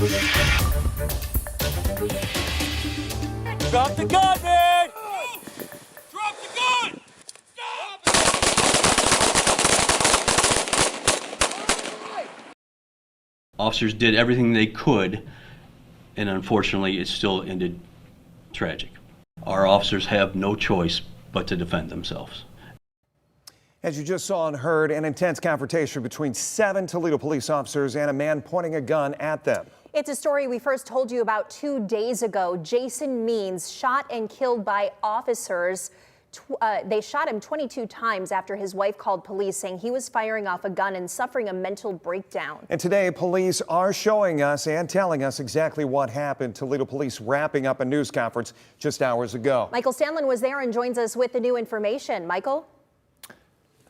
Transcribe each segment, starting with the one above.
Drop the gun, man! Drop the gun! Officers did everything they could, and unfortunately, it still ended tragic. Our officers have no choice but to defend themselves. As you just saw and heard, an intense confrontation between 7 Toledo police officers and a man pointing a gun at them. It's a story we first told you about 2 days ago. Jason Means shot and killed by officers. They shot him 22 times after his wife called police saying he was firing off a gun and suffering a mental breakdown. And today, police are showing us and telling us exactly what happened. Toledo police wrapping up a news conference just hours ago. Michael Stanlin was there and joins us with the new information. Michael?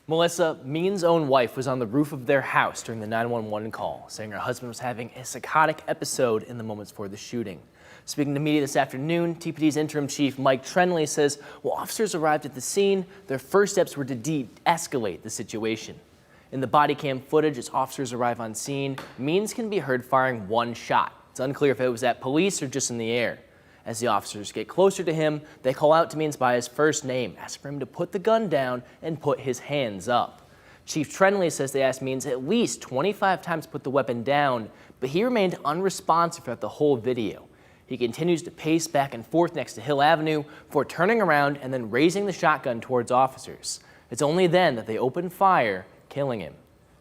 Melissa, Means' own wife was on the roof of their house during the 911 call, saying her husband was having a psychotic episode in the moments before the shooting. Speaking to media this afternoon, TPD's interim chief Mike Troendle says while officers arrived at the scene, their first steps were to de-escalate the situation. In the body cam footage, as officers arrive on scene, Means can be heard firing one shot. It's unclear if it was at police or just in the air. As the officers get closer to him, they call out to Means by his first name, ask for him to put the gun down and put his hands up. Chief Troendle says they asked Means at least 25 times to put the weapon down, but he remained unresponsive throughout the whole video. He continues to pace back and forth next to Hill Avenue before turning around and then raising the shotgun towards officers. It's only then that they open fire, killing him.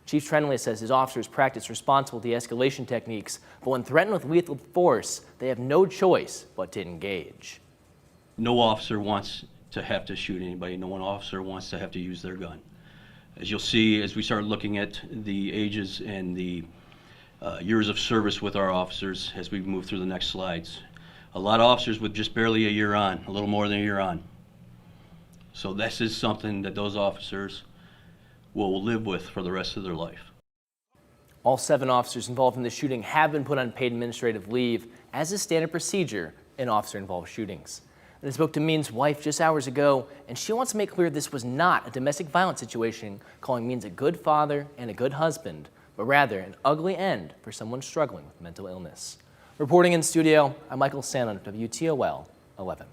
Chief Troendle says his officers practice responsible de-escalation techniques, but when threatened with lethal force, they have no choice but to engage. No officer wants to have to shoot anybody. No one officer wants to have to use their gun. As you'll see, as we start looking at the ages and the years of service with our officers as we move through the next slides, a lot of officers with just barely a year on, a little more than a year on. So this is something that those officers will live with for the rest of their life. All 7 officers involved in the shooting have been put on paid administrative leave, as is standard procedure in officer-involved shootings. And I spoke to Means' wife just hours ago, and she wants to make clear this was not a domestic violence situation, calling Means a good father and a good husband, but rather an ugly end for someone struggling with mental illness. Reporting in studio, I'm Michael Stanlin, WTOL 11.